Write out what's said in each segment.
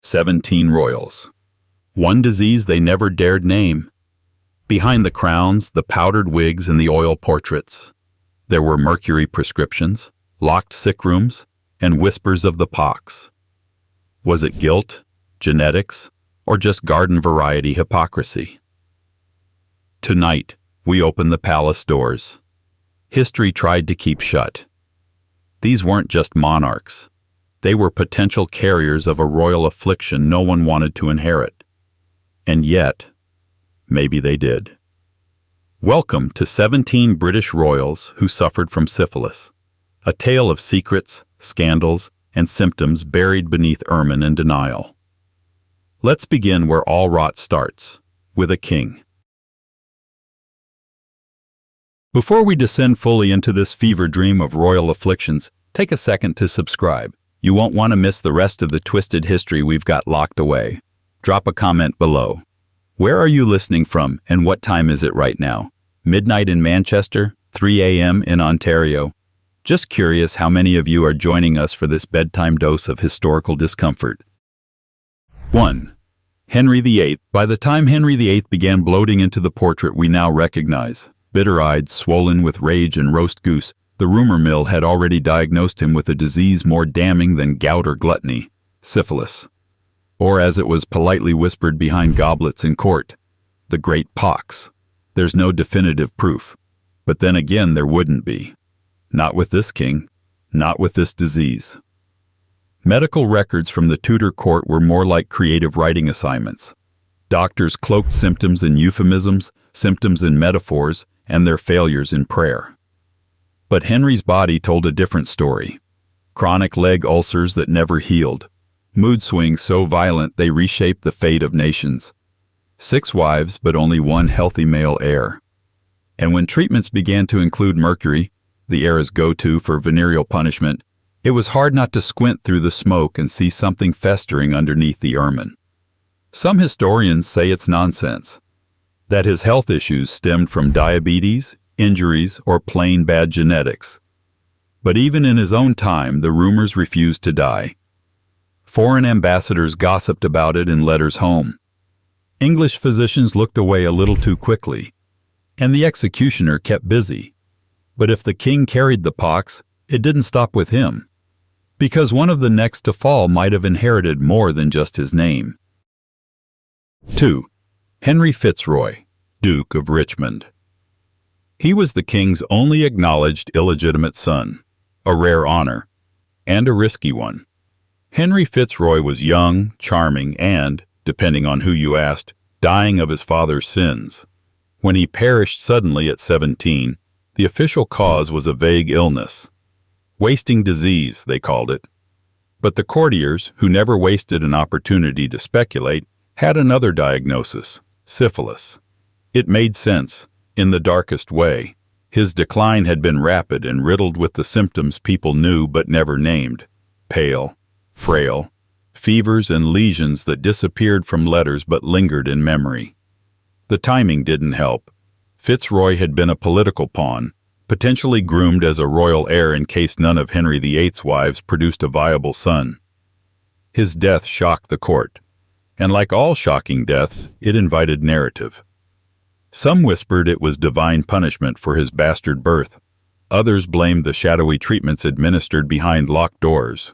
17 royals. One disease they never dared name. Behind the crowns, the powdered wigs, and the oil portraits, there were mercury prescriptions, locked sick rooms, and whispers of the pox. Was it guilt, genetics, or just garden variety hypocrisy? Tonight, we open the palace doors. History tried to keep shut. These weren't just monarchs. They were potential carriers of a royal affliction no one wanted to inherit. And yet, maybe they did. Welcome to 17 British royals who suffered from syphilis, a tale of secrets, scandals, and symptoms buried beneath ermine and denial. Let's begin where all rot starts, with a king. Before we descend fully into this fever dream of royal afflictions, take a second to subscribe. You won't want to miss the rest of the twisted history we've got locked away. Drop a comment below. Where are you listening from, and what time is it right now? Midnight in Manchester, 3 a.m. in Ontario. Just curious how many of you are joining us for this bedtime dose of historical discomfort. 1. Henry VIII. By the time Henry VIII began bloating into the portrait we now recognize, bitter-eyed, swollen with rage and roast goose, the rumor mill had already diagnosed him with a disease more damning than gout or gluttony, syphilis. Or as it was politely whispered behind goblets in court, the great pox. There's no definitive proof. But then again, there wouldn't be. Not with this king, not with this disease. Medical records from the Tudor court were more like creative writing assignments. Doctors cloaked symptoms in euphemisms, symptoms in metaphors, and their failures in prayer. But Henry's body told a different story. Chronic leg ulcers that never healed. Mood swings so violent they reshaped the fate of nations. 6 wives, but only one healthy male heir. And when treatments began to include mercury, the era's go-to for venereal punishment, it was hard not to squint through the smoke and see something festering underneath the ermine. Some historians say it's nonsense, that his health issues stemmed from diabetes, injuries, or plain bad genetics. But even in his own time, the rumors refused to die. Foreign ambassadors gossiped about it in letters home. English physicians looked away a little too quickly, and the executioner kept busy. But if the king carried the pox, it didn't stop with him, because one of the next to fall might have inherited more than just his name. 2. Henry FitzRoy, Duke of Richmond. He was the king's only acknowledged illegitimate son, a rare honor, and a risky one. Henry FitzRoy was young, charming, and, depending on who you asked, dying of his father's sins. When he perished suddenly at 17, the official cause was a vague illness. Wasting disease, they called it. But the courtiers, who never wasted an opportunity to speculate, had another diagnosis, syphilis. It made sense, in the darkest way. His decline had been rapid and riddled with the symptoms people knew but never named. Pale, frail, fevers and lesions that disappeared from letters but lingered in memory. The timing didn't help. FitzRoy had been a political pawn, potentially groomed as a royal heir in case none of Henry VIII's wives produced a viable son. His death shocked the court, and like all shocking deaths, it invited narrative. Some whispered it was divine punishment for his bastard birth. Others blamed the shadowy treatments administered behind locked doors.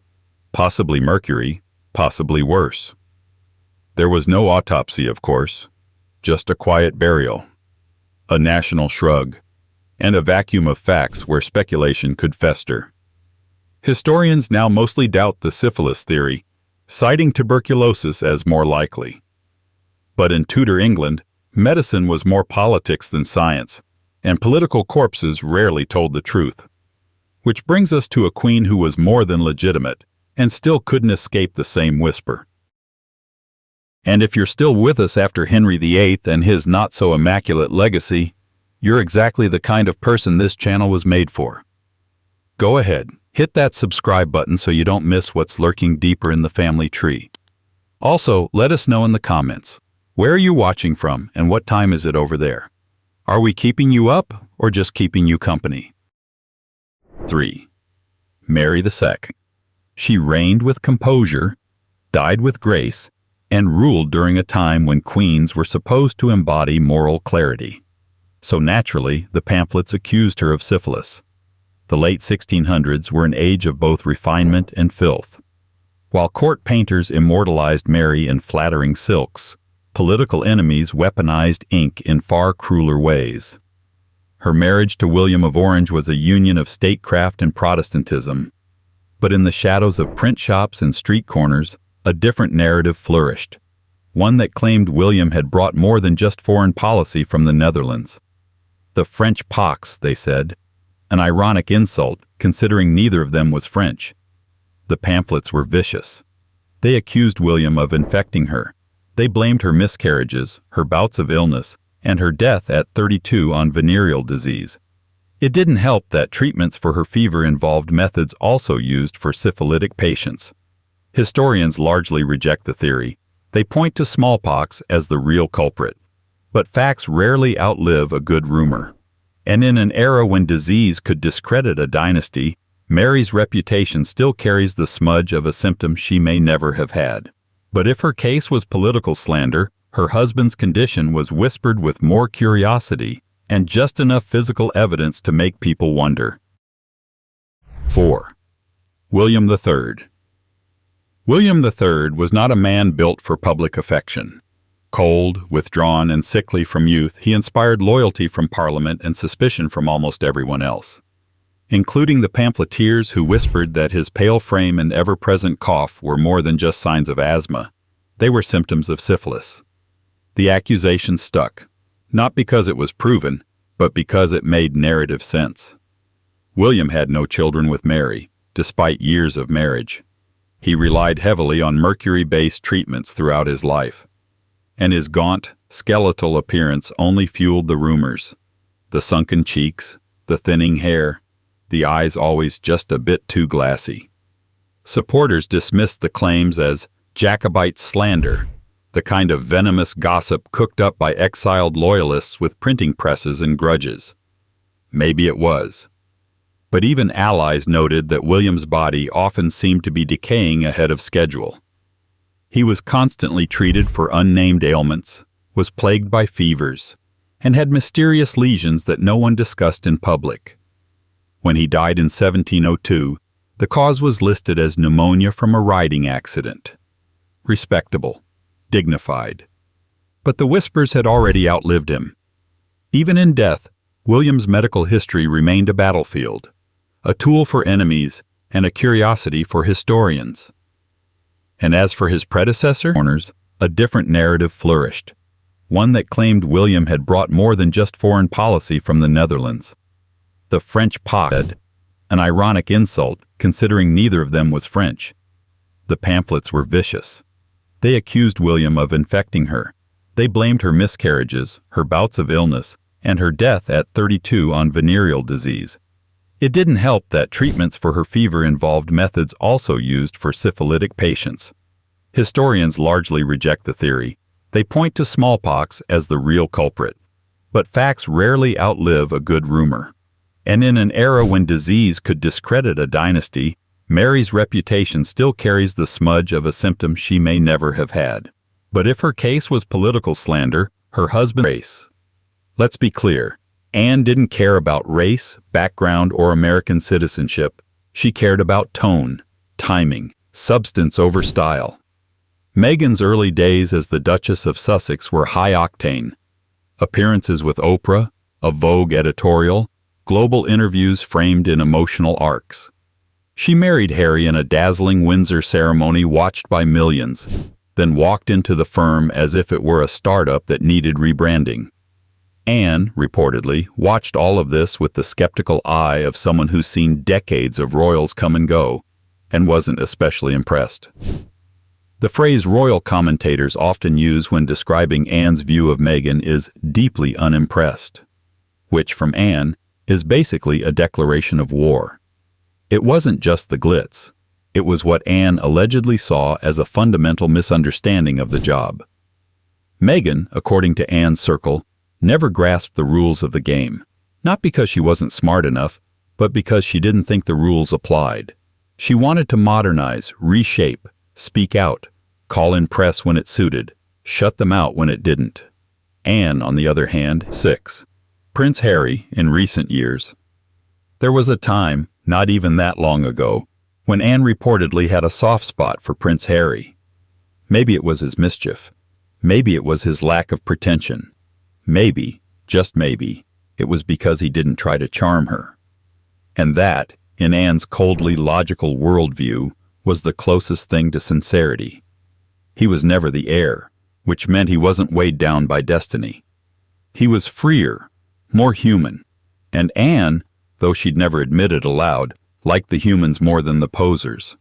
Possibly mercury, possibly worse. There was no autopsy, of course, just a quiet burial, a national shrug, and a vacuum of facts where speculation could fester. Historians now mostly doubt the syphilis theory, citing tuberculosis as more likely. But in Tudor England, medicine was more politics than science, and political corpses rarely told the truth. Which brings us to a queen who was more than legitimate, and still couldn't escape the same whisper. And if you're still with us after Henry VIII and his not-so-immaculate legacy, you're exactly the kind of person this channel was made for. Go ahead, hit that subscribe button so you don't miss what's lurking deeper in the family tree. Also, let us know in the comments, where are you watching from and what time is it over there? Are we keeping you up or just keeping you company? 3. Mary II. She reigned with composure, died with grace, and ruled during a time when queens were supposed to embody moral clarity. So naturally, the pamphlets accused her of syphilis. The late 1600s were an age of both refinement and filth. While court painters immortalized Mary in flattering silks, political enemies weaponized ink in far crueler ways. Her marriage to William of Orange was a union of statecraft and Protestantism, but in the shadows of print shops and street corners, a different narrative flourished, one that claimed William had brought more than just foreign policy from the Netherlands. The French pox, they said, an ironic insult considering neither of them was French. The pamphlets were vicious. They accused William of infecting her. They blamed her miscarriages, her bouts of illness, and her death at 32 on venereal disease. It didn't help that treatments for her fever involved methods also used for syphilitic patients. Historians largely reject the theory. They point to smallpox as the real culprit. But facts rarely outlive a good rumor. And in an era when disease could discredit a dynasty, Mary's reputation still carries the smudge of a symptom she may never have had. But if her case was political slander, her husband's condition was whispered with more curiosity and just enough physical evidence to make people wonder. 4. William III. William III was not a man built for public affection. Cold, withdrawn, and sickly from youth, he inspired loyalty from Parliament and suspicion from almost everyone else, including the pamphleteers who whispered that his pale frame and ever-present cough were more than just signs of asthma. They were symptoms of syphilis. The accusation stuck, not because it was proven, but because it made narrative sense. William had no children with Mary, despite years of marriage. He relied heavily on mercury-based treatments throughout his life, and his gaunt, skeletal appearance only fueled the rumors. The sunken cheeks, the thinning hair, the eyes always just a bit too glassy. Supporters dismissed the claims as Jacobite slander, the kind of venomous gossip cooked up by exiled loyalists with printing presses and grudges. Maybe it was. But even allies noted that William's body often seemed to be decaying ahead of schedule. He was constantly treated for unnamed ailments, was plagued by fevers, and had mysterious lesions that no one discussed in public. When he died in 1702, the cause was listed as pneumonia from a riding accident. Respectable, dignified. But the whispers had already outlived him. Even in death, William's medical history remained a battlefield, a tool for enemies and a curiosity for historians. And as for his predecessor, a different narrative flourished, one that claimed William had brought more than just foreign policy from the Netherlands. The French pox, an ironic insult considering neither of them was French. The pamphlets were vicious. They accused William of infecting her. They blamed her miscarriages, her bouts of illness, and her death at 32 on venereal disease. It didn't help that treatments for her fever involved methods also used for syphilitic patients. Historians largely reject the theory. They point to smallpox as the real culprit. But facts rarely outlive a good rumor. And in an era when disease could discredit a dynasty, Mary's reputation still carries the smudge of a symptom she may never have had. But if her case was political slander, her husband's race. Let's be clear. Anne didn't care about race, background, or American citizenship. She cared about tone, timing, substance over style. Meghan's early days as the Duchess of Sussex were high-octane. Appearances with Oprah, a Vogue editorial, global interviews framed in emotional arcs. She married Harry in a dazzling Windsor ceremony watched by millions, then walked into the firm as if it were a startup that needed rebranding. Anne, reportedly, watched all of this with the skeptical eye of someone who's seen decades of royals come and go, and wasn't especially impressed. The phrase royal commentators often use when describing Anne's view of Meghan is deeply unimpressed, which, from Anne, is basically a declaration of war. It wasn't just the glitz. It was what Anne allegedly saw as a fundamental misunderstanding of the job. Meghan, according to Anne's circle, never grasped the rules of the game, not because she wasn't smart enough, but because she didn't think the rules applied. She wanted to modernize, reshape, speak out, call in press when it suited, shut them out when it didn't. Anne, on the other hand, 6. Prince Harry, in recent years. There was a time, not even that long ago, when Anne reportedly had a soft spot for Prince Harry. Maybe it was his mischief. Maybe it was his lack of pretension. Maybe, just maybe, it was because he didn't try to charm her. And that, in Anne's coldly logical worldview, was the closest thing to sincerity. He was never the heir, which meant he wasn't weighed down by destiny. He was freer, more human, and Anne, though she'd never admit it aloud, liked the humans more than the posers.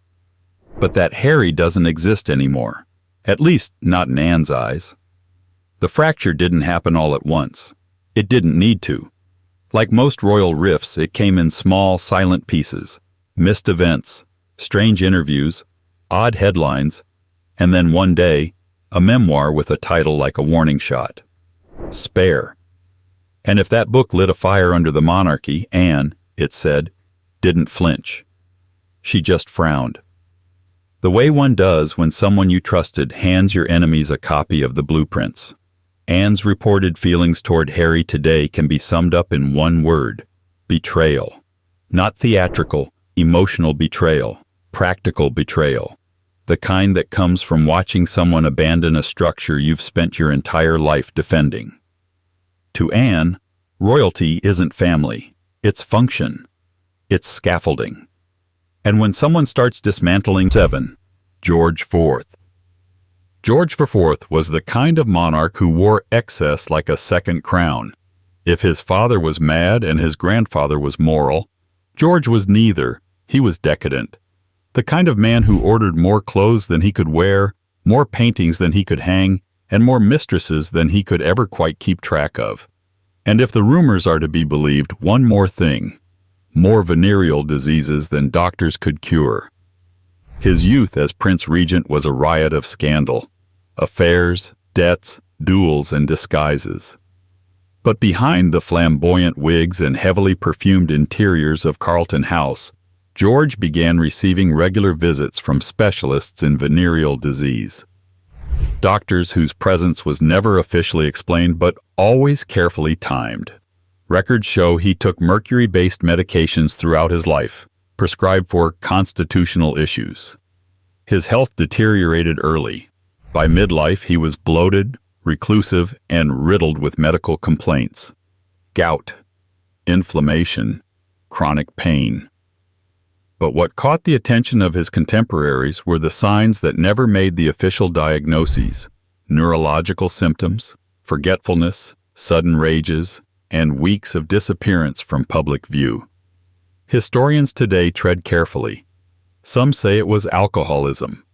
But that Harry doesn't exist anymore, at least not in Anne's eyes. The fracture didn't happen all at once. It didn't need to. Like most royal rifts, it came in small, silent pieces, missed events, strange interviews, odd headlines, and then one day, a memoir with a title like a warning shot. Spare. And if that book lit a fire under the monarchy, Anne, it said, didn't flinch. She just frowned. The way one does when someone you trusted hands your enemies a copy of the blueprints. Anne's reported feelings toward Harry today can be summed up in one word: betrayal. Not theatrical, emotional betrayal, practical betrayal. The kind that comes from watching someone abandon a structure you've spent your entire life defending. To Anne, royalty isn't family, it's function. It's scaffolding. And when someone starts dismantling 7. George IV. George IV was the kind of monarch who wore excess like a second crown. If his father was mad and his grandfather was moral, George was neither. He was decadent. The kind of man who ordered more clothes than he could wear, more paintings than he could hang, and more mistresses than he could ever quite keep track of. And if the rumors are to be believed, one more thing: more venereal diseases than doctors could cure. His youth as Prince Regent was a riot of scandal, affairs, debts, duels, and disguises. But behind the flamboyant wigs and heavily perfumed interiors of Carlton House, George began receiving regular visits from specialists in venereal disease. Doctors whose presence was never officially explained but always carefully timed. Records show he took mercury-based medications throughout his life, prescribed for constitutional issues. His health deteriorated early. By midlife, he was bloated, reclusive, and riddled with medical complaints. Gout, inflammation, chronic pain. But what caught the attention of his contemporaries were the signs that never made the official diagnoses: neurological symptoms, forgetfulness, sudden rages, and weeks of disappearance from public view. Historians today tread carefully. Some say it was alcoholism.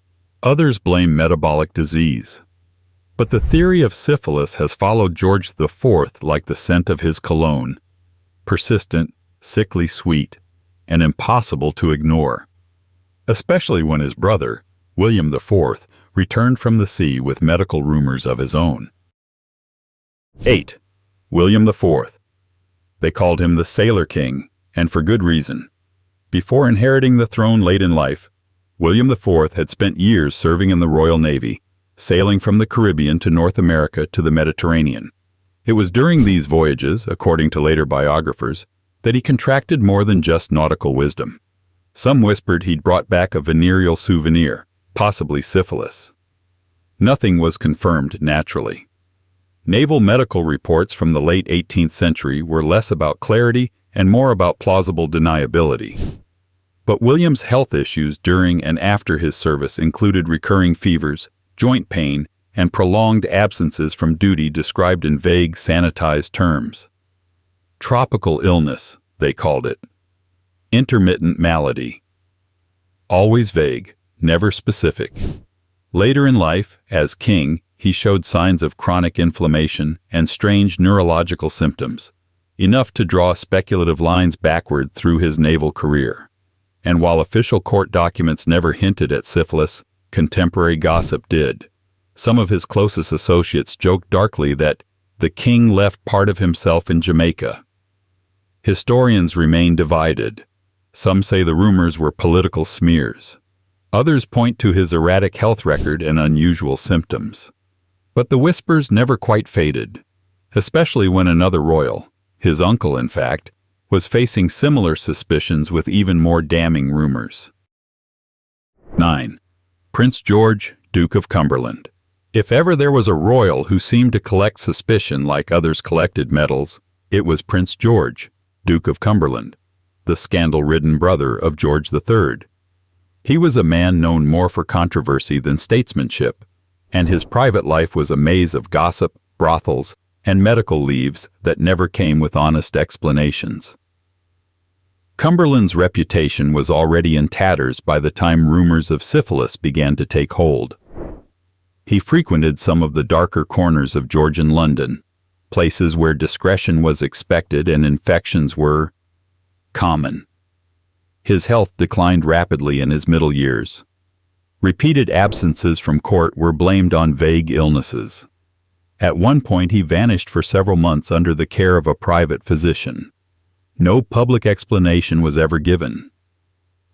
Others blame metabolic disease. But the theory of syphilis has followed George IV like the scent of his cologne: persistent, sickly sweet, and impossible to ignore. Especially when his brother, William IV, returned from the sea with medical rumors of his own. 8. William IV. They called him the Sailor King, and for good reason. Before inheriting the throne late in life, William IV had spent years serving in the Royal Navy, sailing from the Caribbean to North America to the Mediterranean. It was during these voyages, according to later biographers, that he contracted more than just nautical wisdom. Some whispered he'd brought back a venereal souvenir, possibly syphilis. Nothing was confirmed naturally. Naval medical reports from the late 18th century were less about clarity and more about plausible deniability. But William's health issues during and after his service included recurring fevers, joint pain, and prolonged absences from duty described in vague, sanitized terms. Tropical illness, they called it. Intermittent malady. Always vague, never specific. Later in life, as king, he showed signs of chronic inflammation and strange neurological symptoms, enough to draw speculative lines backward through his naval career. And while official court documents never hinted at syphilis, contemporary gossip did. Some of his closest associates joked darkly that the king left part of himself in Jamaica. Historians remain divided. Some say the rumors were political smears. Others point to his erratic health record and unusual symptoms. But the whispers never quite faded, especially when another royal, his uncle in fact, was facing similar suspicions with even more damning rumors. 9. Prince George, Duke of Cumberland. If ever there was a royal who seemed to collect suspicion like others collected medals, it was Prince George, Duke of Cumberland, the scandal-ridden brother of George III. He was a man known more for controversy than statesmanship, and his private life was a maze of gossip, brothels, and medical leaves that never came with honest explanations. Cumberland's reputation was already in tatters by the time rumors of syphilis began to take hold. He frequented some of the darker corners of Georgian London, places where discretion was expected and infections were common. His health declined rapidly in his middle years. Repeated absences from court were blamed on vague illnesses. At one point he vanished for several months under the care of a private physician. No public explanation was ever given.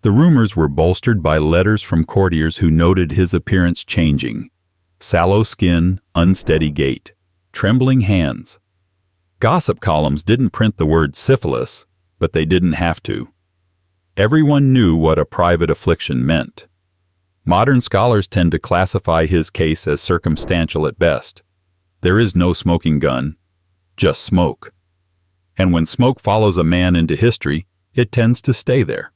The rumors were bolstered by letters from courtiers who noted his appearance changing. Sallow skin, unsteady gait, trembling hands. Gossip columns didn't print the word syphilis, but they didn't have to. Everyone knew what a private affliction meant. Modern scholars tend to classify his case as circumstantial at best. There is no smoking gun, just smoke. And when smoke follows a man into history, it tends to stay there.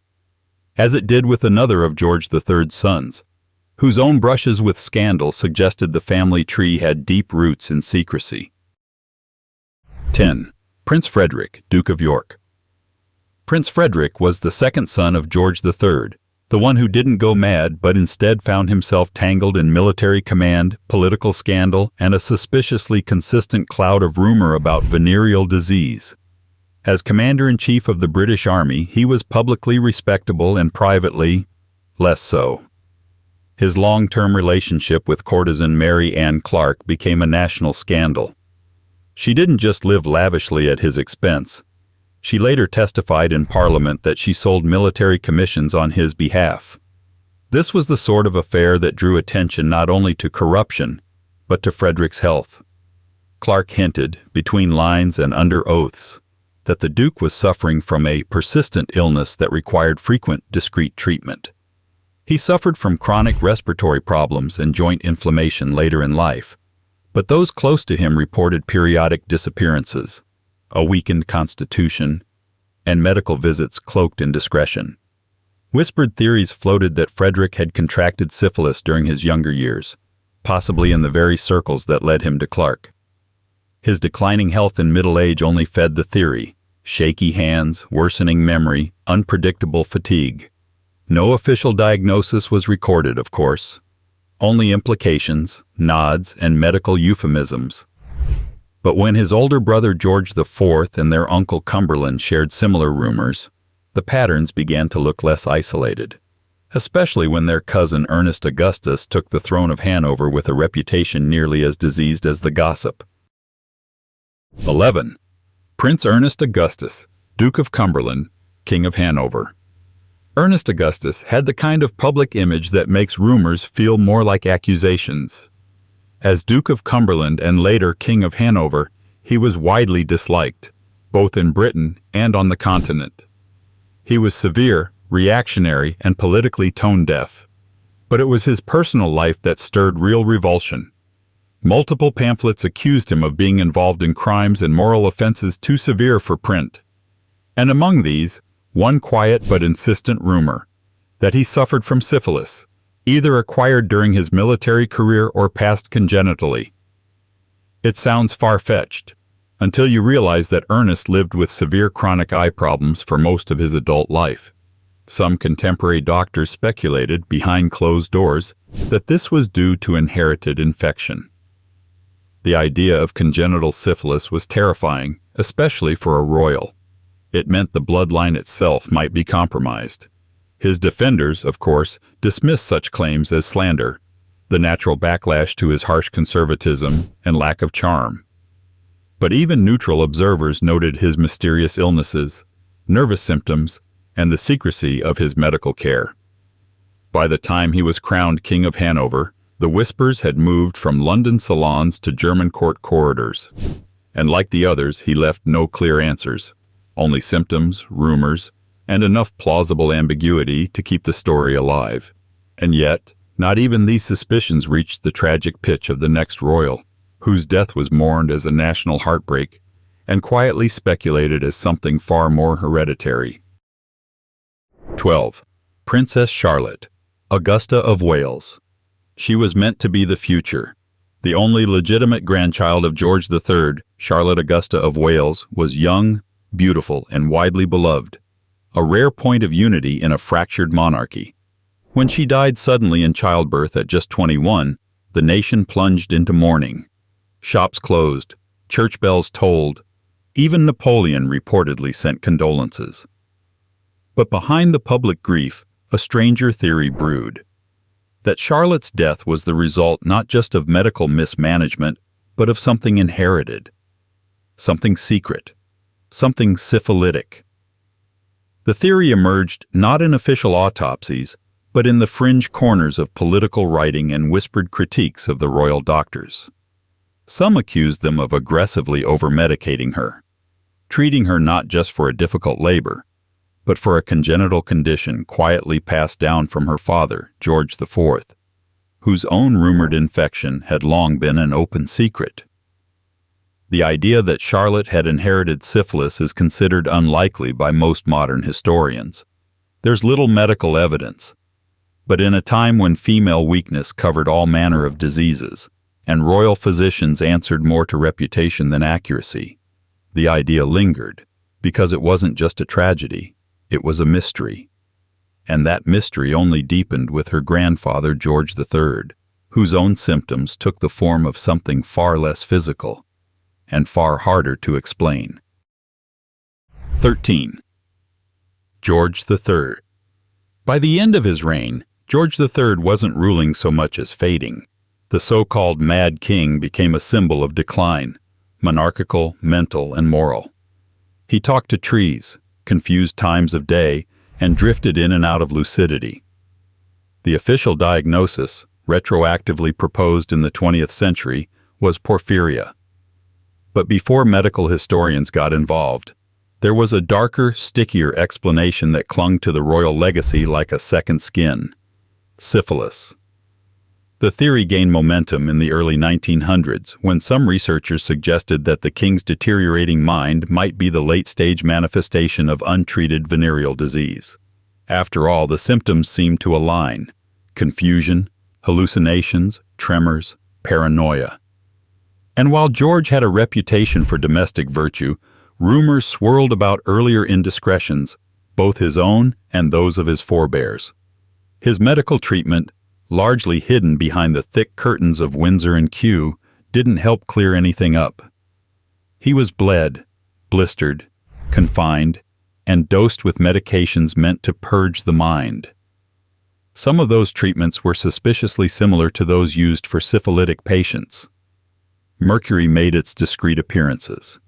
As it did with another of George III's sons, whose own brushes with scandal suggested the family tree had deep roots in secrecy. 10. Prince Frederick, Duke of York. Prince Frederick was the second son of George III, the one who didn't go mad but instead found himself tangled in military command, political scandal, and a suspiciously consistent cloud of rumor about venereal disease. As Commander-in-Chief of the British Army, he was publicly respectable and privately less so. His long-term relationship with courtesan Mary Ann Clark became a national scandal. She didn't just live lavishly at his expense. She later testified in Parliament that she sold military commissions on his behalf. This was the sort of affair that drew attention not only to corruption, but to Frederick's health. Clark hinted, between lines and under oaths, that the Duke was suffering from a persistent illness that required frequent, discreet treatment. He suffered from chronic respiratory problems and joint inflammation later in life, but those close to him reported periodic disappearances, a weakened constitution, and medical visits cloaked in discretion. Whispered theories floated that Frederick had contracted syphilis during his younger years, possibly in the very circles that led him to Clark. His declining health in middle age only fed the theory: shaky hands, worsening memory, unpredictable fatigue. No official diagnosis was recorded, of course. Only implications, nods, and medical euphemisms. But when his older brother George IV and their uncle Cumberland shared similar rumors, the patterns began to look less isolated, especially when their cousin Ernest Augustus took the throne of Hanover with a reputation nearly as diseased as the gossip. 11. Prince Ernest Augustus, Duke of Cumberland, King of Hanover. Ernest Augustus had the kind of public image that makes rumors feel more like accusations. As Duke of Cumberland and later King of Hanover, he was widely disliked, both in Britain and on the continent. He was severe, reactionary, and politically tone-deaf. But it was his personal life that stirred real revulsion. Multiple pamphlets accused him of being involved in crimes and moral offenses too severe for print. And among these, one quiet but insistent rumor, that he suffered from syphilis, either acquired during his military career or passed congenitally. It sounds far-fetched, until you realize that Ernest lived with severe chronic eye problems for most of his adult life. Some contemporary doctors speculated, behind closed doors, that this was due to inherited infection. The idea of congenital syphilis was terrifying, especially for a royal. It meant the bloodline itself might be compromised. His defenders, of course, dismissed such claims as slander, the natural backlash to his harsh conservatism and lack of charm. But even neutral observers noted his mysterious illnesses, nervous symptoms, and the secrecy of his medical care. By the time he was crowned King of Hanover, the whispers had moved from London salons to German court corridors. And like the others, he left no clear answers, only symptoms, rumors, and enough plausible ambiguity to keep the story alive. And yet, not even these suspicions reached the tragic pitch of the next royal, whose death was mourned as a national heartbreak and quietly speculated as something far more hereditary. 12. Princess Charlotte, Augusta of Wales. She was meant to be the future. The only legitimate grandchild of George III, Charlotte Augusta of Wales, was young, beautiful, and widely beloved, a rare point of unity in a fractured monarchy. When she died suddenly in childbirth at just 21, the nation plunged into mourning. Shops closed, church bells tolled, even Napoleon reportedly sent condolences. But behind the public grief, a stranger theory brewed. That Charlotte's death was the result not just of medical mismanagement, but of something inherited, something secret, something syphilitic. The theory emerged not in official autopsies, but in the fringe corners of political writing and whispered critiques of the royal doctors. Some accused them of aggressively over-medicating her, treating her not just for a difficult labor, but for a congenital condition quietly passed down from her father, George IV, whose own rumored infection had long been an open secret. The idea that Charlotte had inherited syphilis is considered unlikely by most modern historians. There's little medical evidence, but in a time when female weakness covered all manner of diseases, and royal physicians answered more to reputation than accuracy, the idea lingered, because it wasn't just a tragedy, it was a mystery. And that mystery only deepened with her grandfather George III, whose own symptoms took the form of something far less physical, and far harder to explain. 13. George III. By the end of his reign, George III wasn't ruling so much as fading. The so-called Mad King became a symbol of decline, monarchical, mental, and moral. He talked to trees, confused times of day, and drifted in and out of lucidity. The official diagnosis, retroactively proposed in the 20th century, was porphyria. But before medical historians got involved, there was a darker, stickier explanation that clung to the royal legacy like a second skin: syphilis. The theory gained momentum in the early 1900s when some researchers suggested that the king's deteriorating mind might be the late-stage manifestation of untreated venereal disease. After all, the symptoms seemed to align: confusion, hallucinations, tremors, paranoia. And while George had a reputation for domestic virtue, rumors swirled about earlier indiscretions, both his own and those of his forebears. His medical treatment, largely hidden behind the thick curtains of Windsor and Kew, didn't help clear anything up. He was bled, blistered, confined, and dosed with medications meant to purge the mind. Some of those treatments were suspiciously similar to those used for syphilitic patients. Mercury made its discreet appearances.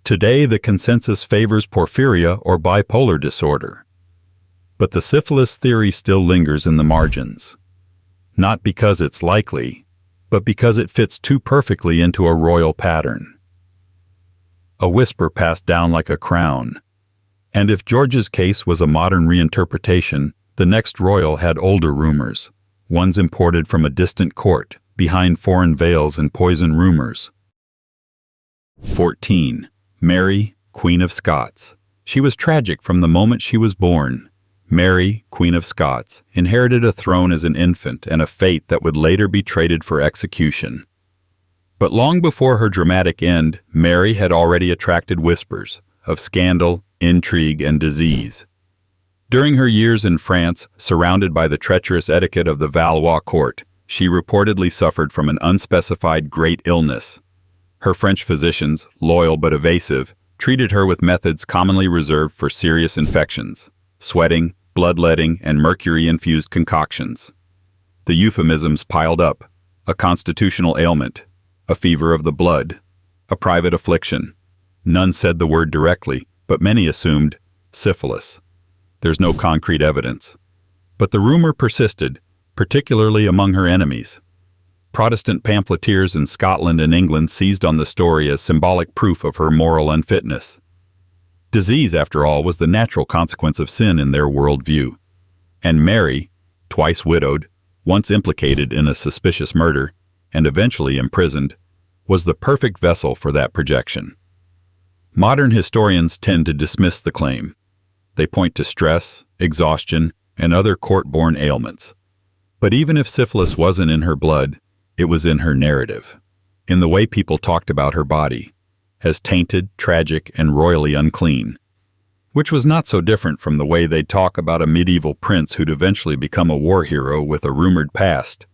Today, the consensus favors porphyria or bipolar disorder. But the syphilis theory still lingers in the margins. Not because it's likely, but because it fits too perfectly into a royal pattern. A whisper passed down like a crown. And if George's case was a modern reinterpretation, the next royal had older rumors, ones imported from a distant court, behind foreign veils and poison rumors. 14. Mary, Queen of Scots. She was tragic from the moment she was born. Mary, Queen of Scots, inherited a throne as an infant and a fate that would later be traded for execution. But long before her dramatic end, Mary had already attracted whispers of scandal, intrigue, and disease. During her years in France, surrounded by the treacherous etiquette of the Valois court, she reportedly suffered from an unspecified great illness. Her French physicians, loyal but evasive, treated her with methods commonly reserved for serious infections: sweating, bloodletting, and mercury-infused concoctions. The euphemisms piled up: a constitutional ailment, a fever of the blood, a private affliction. None said the word directly, but many assumed syphilis. There's no concrete evidence. But the rumor persisted, particularly among her enemies. Protestant pamphleteers in Scotland and England seized on the story as symbolic proof of her moral unfitness. Disease, after all, was the natural consequence of sin in their worldview. And Mary, twice widowed, once implicated in a suspicious murder, and eventually imprisoned, was the perfect vessel for that projection. Modern historians tend to dismiss the claim. They point to stress, exhaustion, and other court-borne ailments. But even if syphilis wasn't in her blood, it was in her narrative, in the way people talked about her body, as tainted, tragic, and royally unclean, which was not so different from the way they'd talk about a medieval prince who'd eventually become a war hero with a rumored past.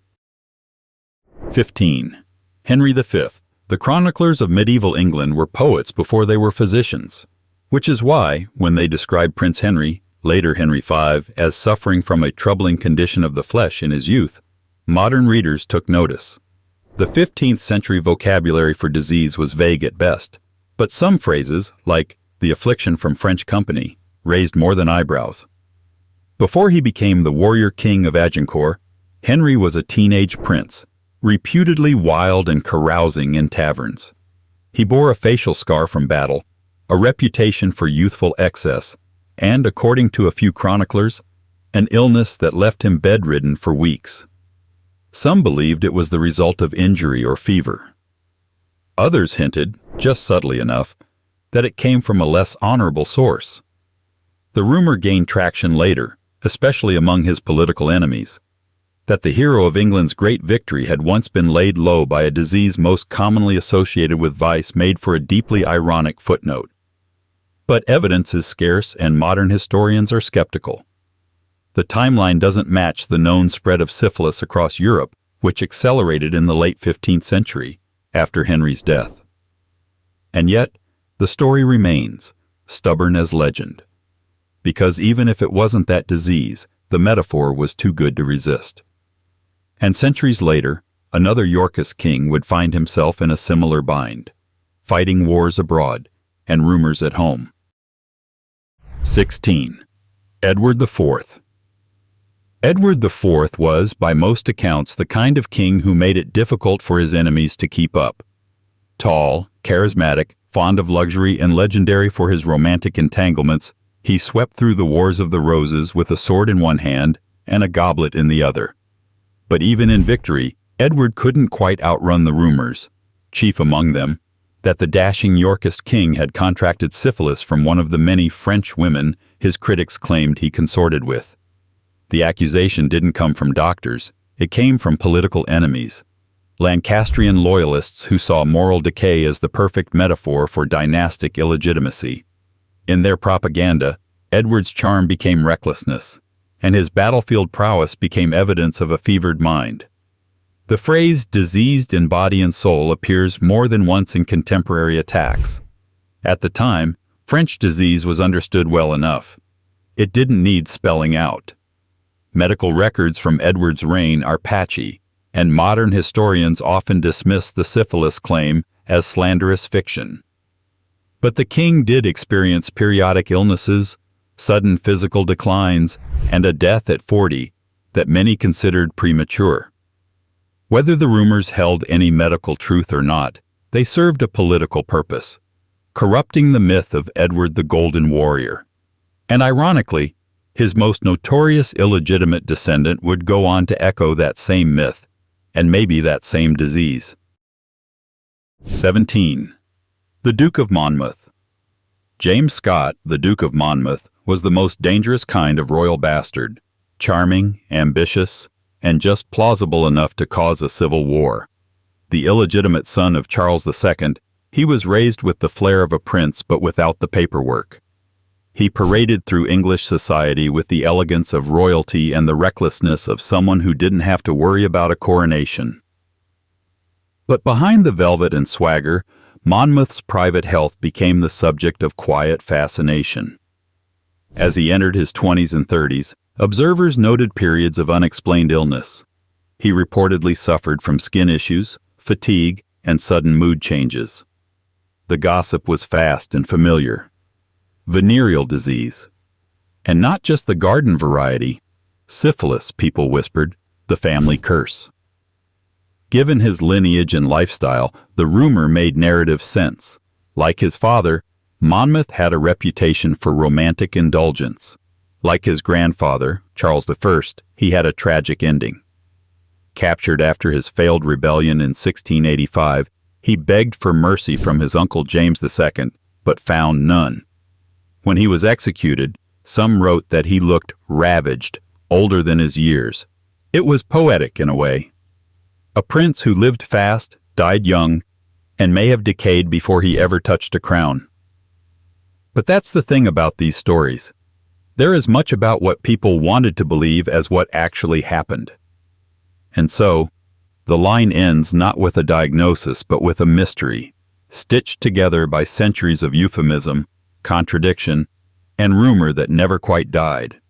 15. Henry V. The chroniclers of medieval England were poets before they were physicians, which is why, when they described Prince Henry, later Henry V, as suffering from a troubling condition of the flesh in his youth, modern readers took notice. The 15th century vocabulary for disease was vague at best, but some phrases, like the affliction from French company, raised more than eyebrows. Before he became the warrior king of Agincourt, Henry was a teenage prince, reputedly wild and carousing in taverns. He bore a facial scar from battle, a reputation for youthful excess, and, according to a few chroniclers, an illness that left him bedridden for weeks. Some believed it was the result of injury or fever. Others hinted, just subtly enough, that it came from a less honorable source. The rumor gained traction later, especially among his political enemies, that the hero of England's great victory had once been laid low by a disease most commonly associated with vice made for a deeply ironic footnote. But evidence is scarce and modern historians are skeptical. The timeline doesn't match the known spread of syphilis across Europe, which accelerated in the late 15th century, after Henry's death. And yet, the story remains, stubborn as legend. Because even if it wasn't that disease, the metaphor was too good to resist. And centuries later, another Yorkist king would find himself in a similar bind, fighting wars abroad and rumors at home. 16. Edward IV. Edward IV was, by most accounts, the kind of king who made it difficult for his enemies to keep up. Tall, charismatic, fond of luxury, and legendary for his romantic entanglements, he swept through the Wars of the Roses with a sword in one hand and a goblet in the other. But even in victory, Edward couldn't quite outrun the rumors, chief among them, that the dashing Yorkist king had contracted syphilis from one of the many French women his critics claimed he consorted with. The accusation didn't come from doctors, it came from political enemies, Lancastrian loyalists who saw moral decay as the perfect metaphor for dynastic illegitimacy. In their propaganda, Edward's charm became recklessness, and his battlefield prowess became evidence of a fevered mind. The phrase diseased in body and soul appears more than once in contemporary attacks. At the time, French disease was understood well enough. It didn't need spelling out. Medical records from Edward's reign are patchy, and modern historians often dismiss the syphilis claim as slanderous fiction. But the king did experience periodic illnesses, sudden physical declines, and a death at 40 that many considered premature. Whether the rumors held any medical truth or not, they served a political purpose, corrupting the myth of Edward the Golden Warrior. And ironically, his most notorious illegitimate descendant would go on to echo that same myth, and maybe that same disease. 17. The Duke of Monmouth. James Scott, the Duke of Monmouth, was the most dangerous kind of royal bastard, charming, ambitious, and just plausible enough to cause a civil war. The illegitimate son of Charles II, he was raised with the flair of a prince but without the paperwork. He paraded through English society with the elegance of royalty and the recklessness of someone who didn't have to worry about a coronation. But behind the velvet and swagger, Monmouth's private health became the subject of quiet fascination. As he entered his 20s and 30s, observers noted periods of unexplained illness. He reportedly suffered from skin issues, fatigue, and sudden mood changes. The gossip was fast and familiar. Venereal disease. And not just the garden variety, Syphilis, people whispered, the family curse. Given his lineage and lifestyle, the rumor made narrative sense. Like his father, Monmouth had a reputation for romantic indulgence. Like his grandfather, Charles I, he had a tragic ending. Captured after his failed rebellion in 1685, he begged for mercy from his uncle James II, but found none. When he was executed, some wrote that he looked ravaged, older than his years. It was poetic in a way. A prince who lived fast, died young, and may have decayed before he ever touched a crown. But that's the thing about these stories. They're as much about what people wanted to believe as what actually happened. And so, the line ends not with a diagnosis but with a mystery, stitched together by centuries of euphemism, contradiction, and rumor that never quite died.